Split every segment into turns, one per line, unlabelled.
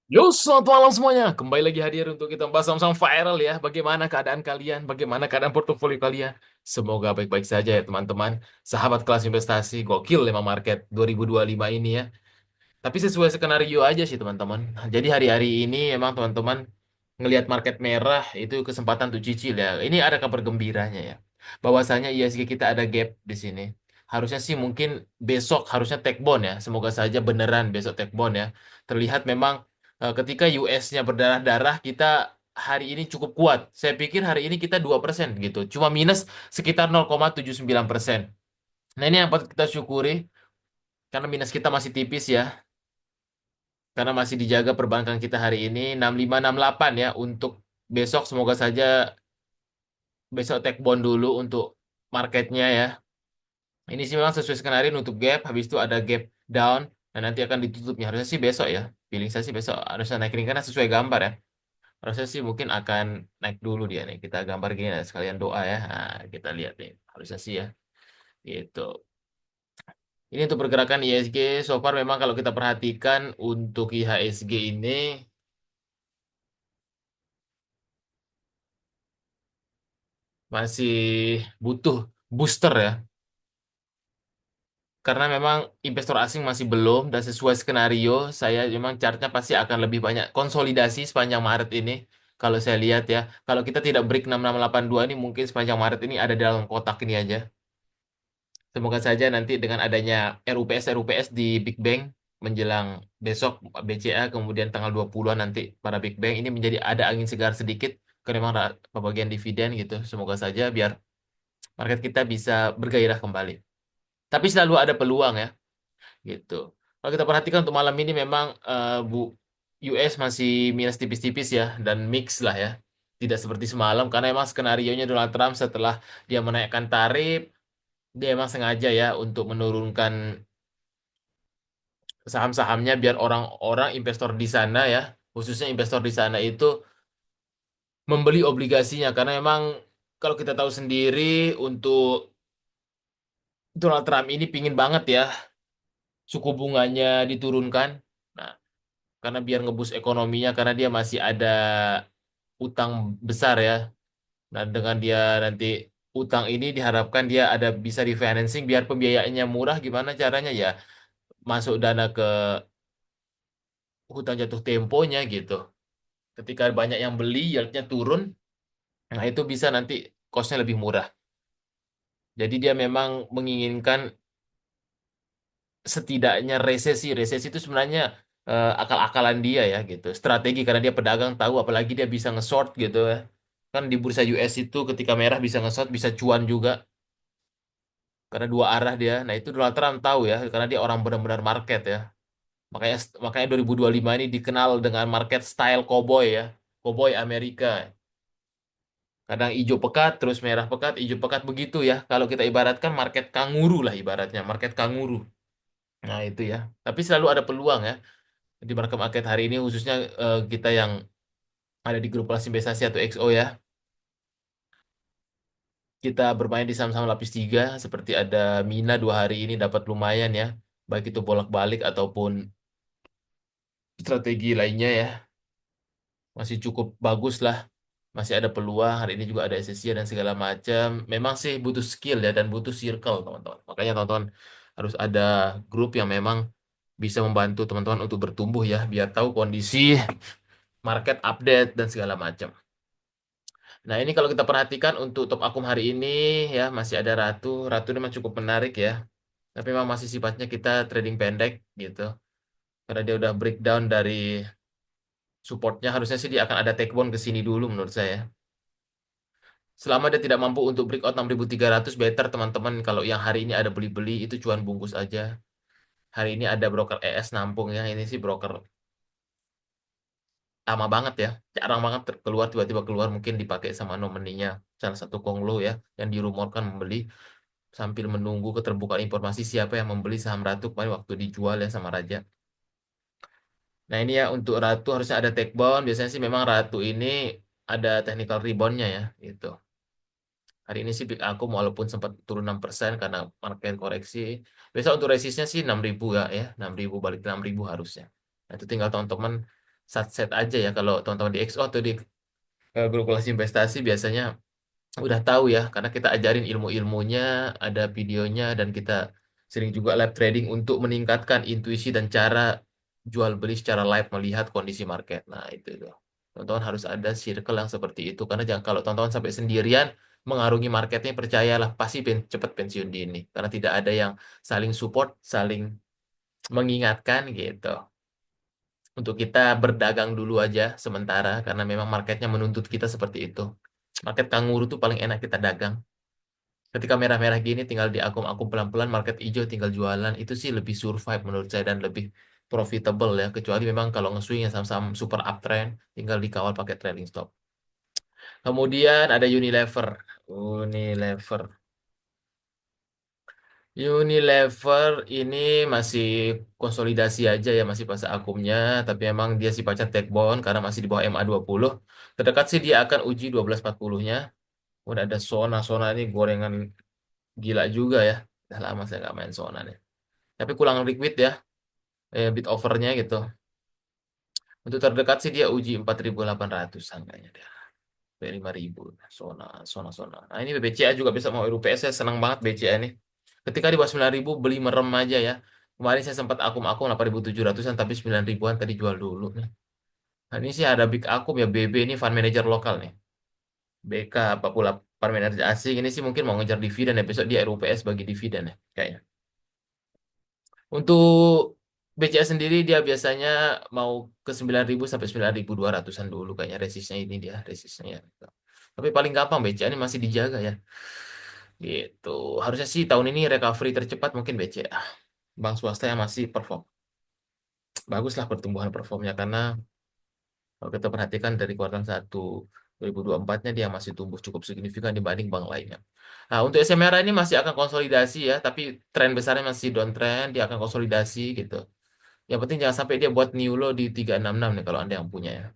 Yo, selamat malam semuanya. Kembali lagi hadir untuk kita bahas sama-sama viral ya. Bagaimana keadaan kalian? Bagaimana keadaan portofolio kalian? Semoga baik-baik saja ya teman-teman. Sahabat kelas investasi, gokil memang market 2025 ini ya. Tapi sesuai skenario aja sih teman-teman. Jadi hari-hari ini emang teman-teman ngelihat market merah itu kesempatan untuk cicil ya. Ini ada kabar gembiranya ya. Bahwasanya ISG kita ada gap di sini. Harusnya sih mungkin besok harusnya take bond ya. Semoga saja beneran besok take bond ya. Terlihat memang ketika US-nya berdarah-darah kita hari ini cukup kuat. Saya pikir hari ini kita 2% gitu. Cuma minus sekitar 0,79%. Nah ini yang patut kita syukuri karena minus kita masih tipis ya. Karena masih dijaga perbankan kita hari ini 65 68 ya untuk besok semoga saja besok take bond dulu untuk marketnya ya. Ini sih memang sesuai skenario untuk gap, habis itu ada gap down dan nanti akan ditutupnya. Harusnya sih besok ya. Feeling saya sih besok harusnya naik ini karena sesuai gambar ya. Harusnya sih mungkin akan naik dulu dia nih. Kita gambar gini ya, sekalian doa ya. Nah, kita lihat nih. Harusnya sih ya. Gitu. Ini untuk pergerakan ISG so far memang kalau kita perhatikan untuk IHSG ini masih butuh booster ya. Karena memang investor asing masih belum dan sesuai skenario saya memang chartnya pasti akan lebih banyak konsolidasi sepanjang Maret ini. Kalau saya lihat ya, kalau kita tidak break 6682 ini mungkin sepanjang Maret ini ada dalam kotak ini aja. Semoga saja nanti dengan adanya RUPS di Big Bang menjelang besok BCA kemudian tanggal 20-an nanti para Big Bang ini menjadi ada angin segar sedikit karena memang ada pembagian dividen gitu. Semoga saja biar market kita bisa bergairah kembali. Tapi selalu ada peluang ya gitu. Kalau kita perhatikan untuk malam ini memang Bu US masih minus tipis-tipis ya dan mix lah ya. Tidak seperti semalam karena emang skenarionya Donald Trump setelah dia menaikkan tarif, dia emang sengaja ya untuk menurunkan saham-sahamnya biar orang-orang investor di sana ya, khususnya investor di sana itu membeli obligasinya karena memang kalau kita tahu sendiri untuk Donald Trump ini pingin banget ya suku bunganya diturunkan. Nah, karena biar ngebus ekonominya karena dia masih ada utang besar ya. Nah, dengan dia nanti utang ini diharapkan dia ada bisa refinancing biar pembiayaannya murah gimana caranya ya masuk dana ke hutang jatuh temponya gitu. Ketika banyak yang beli yieldnya turun, nah itu bisa nanti costnya lebih murah. Jadi dia memang menginginkan setidaknya resesi. Resesi itu sebenarnya akal-akalan dia ya gitu. Strategi karena dia pedagang tahu apalagi dia bisa nge-short gitu ya. Kan di bursa US itu ketika merah bisa nge-short bisa cuan juga karena dua arah dia. Nah, itu Donald Trump tahu ya karena dia orang benar-benar market ya. Makanya makanya 2025 ini dikenal dengan market style cowboy ya. Cowboy Amerika. Kadang hijau pekat, terus merah pekat, hijau pekat begitu ya. Kalau kita ibaratkan market kanguru lah ibaratnya, market kanguru. Nah, itu ya. Tapi selalu ada peluang ya. Di market-market hari ini khususnya kita yang ada di grup kelas investasi atau XO ya kita bermain di saham-saham lapis tiga seperti ada Mina 2 hari ini dapat lumayan ya baik itu bolak-balik ataupun strategi lainnya ya masih cukup bagus lah masih ada peluang hari ini juga ada SSC dan segala macam memang sih butuh skill ya dan butuh circle teman-teman makanya teman-teman harus ada grup yang memang bisa membantu teman-teman untuk bertumbuh ya biar tahu kondisi market update dan segala macam. Nah, ini kalau kita perhatikan untuk top akum hari ini ya masih ada Ratu. Ratu ini memang cukup menarik ya. Tapi memang masih sifatnya kita trading pendek gitu. Karena dia udah breakdown dari supportnya harusnya sih dia akan ada take down ke sini dulu menurut saya. Selama dia tidak mampu untuk breakout 6.300 better teman-teman kalau yang hari ini ada beli-beli itu cuan bungkus aja. Hari ini ada broker ES nampung ya. Ini sih broker lama banget ya. Jarang banget keluar tiba-tiba keluar mungkin dipakai sama nomininya salah satu konglo ya yang dirumorkan membeli sambil menunggu keterbukaan informasi siapa yang membeli saham Ratu kemarin waktu dijual ya sama Raja. Nah ini ya untuk Ratu harusnya ada take bound. Biasanya sih memang Ratu ini ada technical reboundnya ya gitu. Hari ini sih Big Aku walaupun sempat turun 6% karena market koreksi. Besok untuk resistnya sih 6.000 ya, 6.000 balik ke 6.000 harusnya. Nah itu tinggal teman-teman satset aja ya kalau teman-teman di XO atau di grup kelas investasi biasanya udah tahu ya karena kita ajarin ilmu-ilmunya, ada videonya dan kita sering juga live trading untuk meningkatkan intuisi dan cara jual beli secara live melihat kondisi market. Nah, itu tuh. Teman-teman harus ada circle yang seperti itu karena jangan kalau teman-teman sampai sendirian mengarungi marketnya percayalah pasti cepat pensiun dini karena tidak ada yang saling support, saling mengingatkan gitu. Untuk kita berdagang dulu aja sementara karena memang marketnya menuntut kita seperti itu. Market kanguru tuh paling enak kita dagang. Ketika merah-merah gini tinggal diakum-akum pelan-pelan, market hijau tinggal jualan. Itu sih lebih survive menurut saya dan lebih profitable ya. Kecuali memang kalau nge-swing yang saham-saham super uptrend, tinggal dikawal pakai trailing stop. Kemudian ada Unilever. Unilever. Unilever ini masih konsolidasi aja ya, masih fase akumnya. Tapi memang dia si pacar take bond karena masih di bawah MA20. Terdekat sih dia akan uji 1240-nya. Udah ada Sona. Sona ini gorengan gila juga ya. Udah lama saya nggak main Sona nih. Tapi kurang liquid ya, bit overnya gitu. Untuk terdekat sih dia uji 4.800 angkanya dia. Dari 5.000. Sona, Sona, Sona. Nah ini BCA juga bisa mau RUPS, saya senang banget BCA ini. Ketika di bawah 9.000 beli merem aja ya. Kemarin saya sempat akum-akum 8.700-an tapi 9.000-an tadi jual dulu nih. Nah ini sih ada big akum ya BB ini fund manager lokal nih. BK apa pula fund manager asing ini sih mungkin mau ngejar dividen ya besok dia RUPS bagi dividen ya kayaknya. Untuk BCA sendiri dia biasanya mau ke 9.000 sampai 9.200-an dulu kayaknya resistnya ini dia resistnya ya. Tapi paling gampang BCA ini masih dijaga ya. Gitu. Harusnya sih tahun ini recovery tercepat mungkin BCA. Bank swasta yang masih perform. Baguslah pertumbuhan performnya karena kalau kita perhatikan dari kuartal 1 2024-nya dia masih tumbuh cukup signifikan dibanding bank lainnya. Nah, untuk SMRA ini masih akan konsolidasi ya, tapi tren besarnya masih downtrend, dia akan konsolidasi gitu. Yang penting jangan sampai dia buat new low di 366 nih kalau Anda yang punya ya.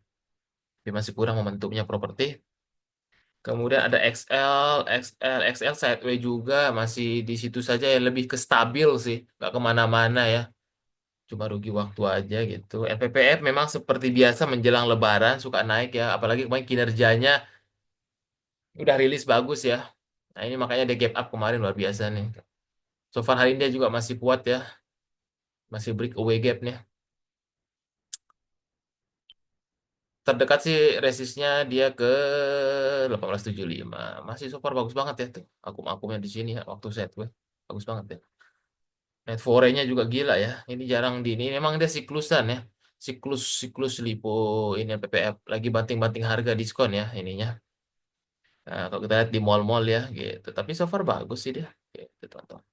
Dia masih kurang momentumnya properti. Kemudian ada XL sideways juga masih di situ saja ya lebih ke stabil sih, nggak kemana-mana ya. Cuma rugi waktu aja gitu. LPPF memang seperti biasa menjelang Lebaran suka naik ya, apalagi kemarin kinerjanya udah rilis bagus ya. Nah ini makanya dia gap up kemarin luar biasa nih. So far hari ini dia juga masih kuat ya, masih break away gap nih. Terdekat sih resistnya dia ke 1875. Masih so far bagus banget ya tuh. Akum-akumnya di sini ya waktu set gue. Bagus banget ya. Net forenya juga gila ya. Ini jarang di ini. Memang dia siklusan ya. Siklus lipo ini PPF lagi banting-banting harga diskon ya ininya. Nah, kalau kita lihat di mall-mall ya gitu. Tapi so far bagus sih dia. Gitu, teman-teman.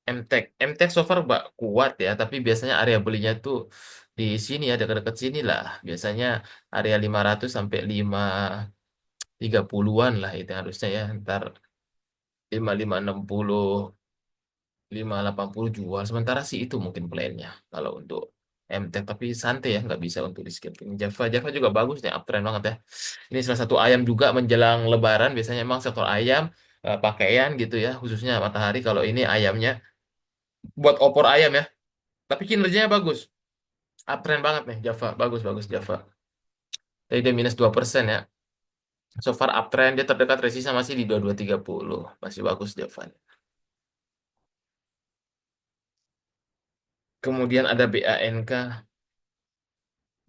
MTech so far kuat ya, tapi biasanya area belinya tuh di sini ya dekat-dekat sini lah. Biasanya area 500 sampai 530-an lah itu harusnya ya. Ntar 5560 580 jual. Sementara sih itu mungkin plannya kalau untuk MTech tapi santai ya nggak bisa untuk di skip. Java Java juga bagus nih uptrend banget ya. Ini salah satu ayam juga menjelang Lebaran biasanya emang sektor ayam pakaian gitu ya khususnya Matahari kalau ini ayamnya buat opor ayam ya. Tapi kinerjanya bagus. Uptrend banget nih Java. Bagus bagus Java. Tadi dia minus 2% ya. So far uptrend dia terdekat resistnya masih di 2230. Masih bagus Java. Kemudian ada BANK.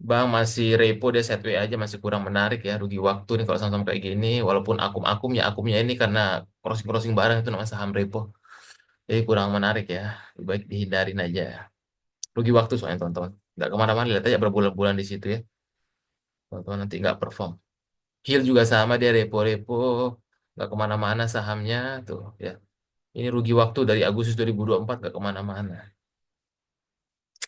Bang masih repo dia setway aja masih kurang menarik ya rugi waktu nih kalau sama-sama kayak gini walaupun akumnya ini karena crossing barang itu namanya saham repo jadi kurang menarik ya lebih baik dihindarin aja rugi waktu soalnya teman-teman nggak kemana-mana lihat aja berbulan-bulan di situ ya teman-teman nanti nggak perform Hill juga sama dia repo-repo nggak kemana-mana sahamnya tuh ya ini rugi waktu dari Agustus 2024 nggak kemana-mana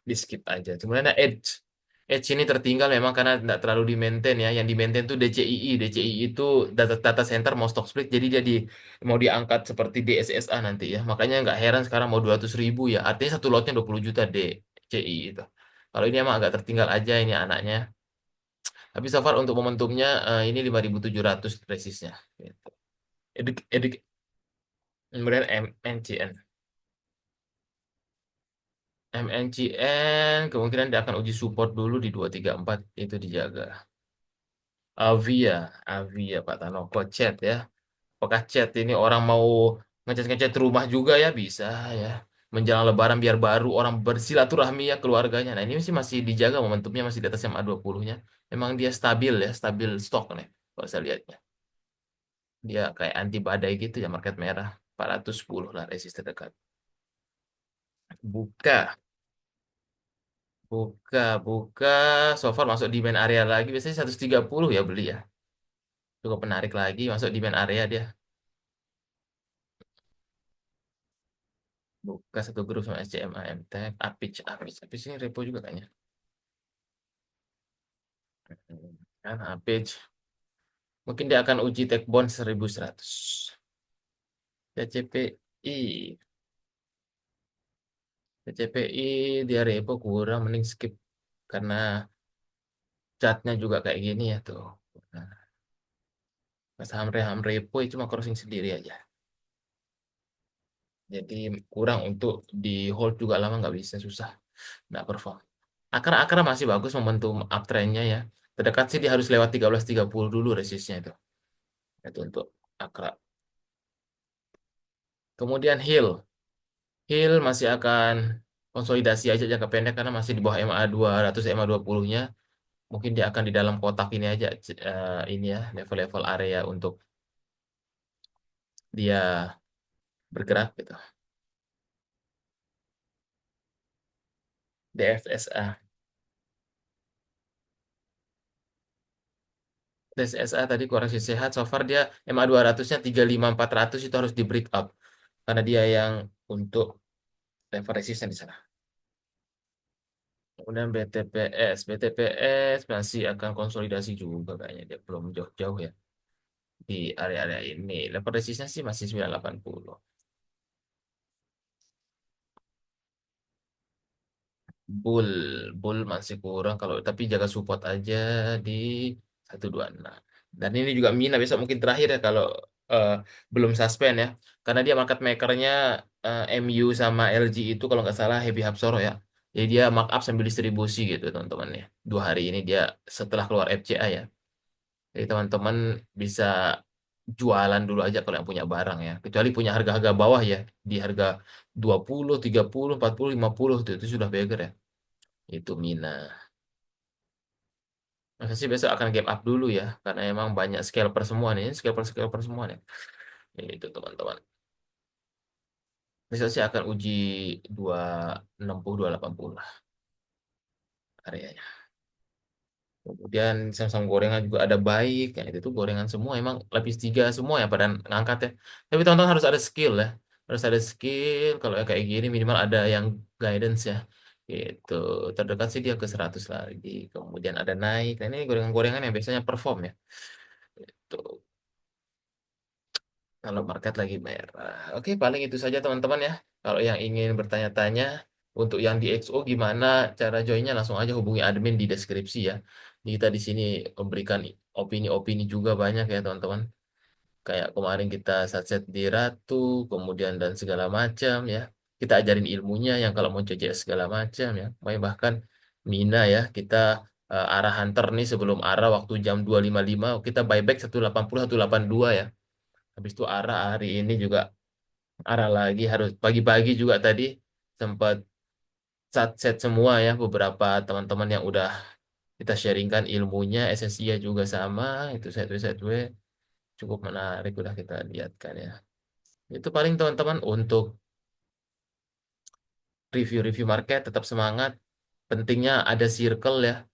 di skip aja. Kemudian ada Edge. Edge ini tertinggal memang karena tidak terlalu di maintain ya. Yang di maintain itu DCII. DCII itu data center mau stock split, jadi dia mau diangkat seperti DSSA nanti ya. Makanya nggak heran sekarang mau 200.000 ya. Artinya satu lotnya 20 juta DCI itu. Kalau ini emang agak tertinggal aja ini anaknya. Tapi so far untuk momentumnya ini 5.700 resistnya. Gitu. Kemudian NCN. MNCN kemungkinan dia akan uji support dulu di 234 itu dijaga. Avia, Avia Pak Tanoko chat ya. Apakah chat ini orang mau ngecat-ngecat rumah juga ya bisa ya. Menjelang Lebaran biar baru orang bersilaturahmi ya keluarganya. Nah ini masih dijaga momentumnya masih di atas MA20-nya. Memang dia stabil ya, stabil stok nih kalau saya lihatnya. Dia kayak anti badai gitu ya market merah. 410 lah resisten terdekat. Buka, buka, buka. So far masuk di main area lagi. Biasanya 130 ya beli ya. Cukup menarik lagi masuk di main area dia. Buka satu grup sama SCM, AMTech, Apich, Apich. Apich ini repo juga kayaknya. Kan Apich. Mungkin dia akan uji tech bond 1100. CCPI. CCPI dia repo kurang mending skip karena catnya juga kayak gini ya tuh. Nah, saham repo itu mah crossing sendiri aja. Jadi kurang untuk di hold juga lama nggak bisa susah nggak perform. Akar-akar masih bagus momentum uptrendnya ya. Terdekat sih dia harus lewat 13.30 dulu resistnya itu. Itu untuk akra. Kemudian Hill. Hill masih akan konsolidasi aja jangka pendek karena masih di bawah MA 200 MA 20-nya. Mungkin dia akan di dalam kotak ini aja ini ya level-level area untuk dia bergerak gitu. DFSA. DSSA tadi koreksi sehat, so far dia MA 200-nya 35400 itu harus di break up karena dia yang untuk level resisten di sana. Kemudian BTPS, BTPS masih akan konsolidasi juga kayaknya dia belum jauh-jauh ya di area-area ini. Level resistnya sih masih 980. Bull, bull masih kurang kalau tapi jaga support aja di 126. Dan ini juga Mina besok mungkin terakhir ya kalau eh, belum suspend ya. Karena dia market makernya MU sama LG itu kalau nggak salah Happy Hapsoro ya. Jadi dia markup sambil distribusi gitu teman-teman ya. 2 hari ini dia setelah keluar FCA ya. Jadi teman-teman bisa jualan dulu aja kalau yang punya barang ya. Kecuali punya harga-harga bawah ya. Di harga 20, 30, 40, 50 itu sudah beggar ya. Itu Mina. Masa sih besok akan gap up dulu ya. Karena emang banyak scalper semua nih. Scalper-scalper semua nih. Itu teman-teman. Besok sih akan uji 260, 280 lah areanya. Kemudian Samsung gorengan juga ada baik. Ya, itu tuh gorengan semua. Emang lapis tiga semua ya pada ngangkat ya. Tapi teman-teman harus ada skill ya. Harus ada skill. Kalau yang kayak gini minimal ada yang guidance ya. Gitu. Terdekat sih dia ke 100 lagi. Kemudian ada naik. Nah, ini gorengan-gorengan yang biasanya perform ya. Itu. Kalau market lagi merah. Oke, paling itu saja teman-teman ya. Kalau yang ingin bertanya-tanya untuk yang di XO gimana cara joinnya langsung aja hubungi admin di deskripsi ya. Kita di sini memberikan opini-opini juga banyak ya teman-teman. Kayak kemarin kita satset di Ratu, kemudian dan segala macam ya. Kita ajarin ilmunya yang kalau mau CCS segala macam ya. Bahkan Mina ya, kita arah hunter nih sebelum arah waktu jam 2.55 kita buyback 180 182 ya. Habis itu arah hari ini juga arah lagi harus pagi-pagi juga tadi sempat set semua ya beberapa teman-teman yang udah kita sharingkan ilmunya SSI juga sama itu setwe cukup menarik udah kita lihatkan ya. Itu paling teman-teman untuk review-review market tetap semangat. Pentingnya ada circle ya.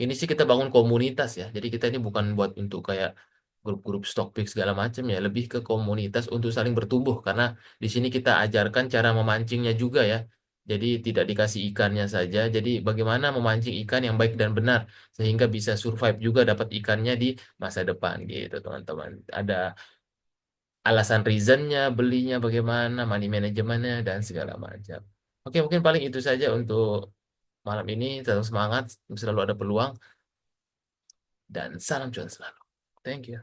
Ini sih kita bangun komunitas ya. Jadi kita ini bukan buat untuk kayak grup-grup stock pick segala macam ya. Lebih ke komunitas untuk saling bertumbuh. Karena di sini kita ajarkan cara memancingnya juga ya. Jadi tidak dikasih ikannya saja. Jadi bagaimana memancing ikan yang baik dan benar. Sehingga bisa survive juga dapat ikannya di masa depan gitu teman-teman. Ada alasan reasonnya, belinya bagaimana, money manajemennya, dan segala macam. Oke, mungkin paling itu saja untuk malam ini. Tetap semangat, selalu ada peluang. Dan salam cuan selalu. Thank you.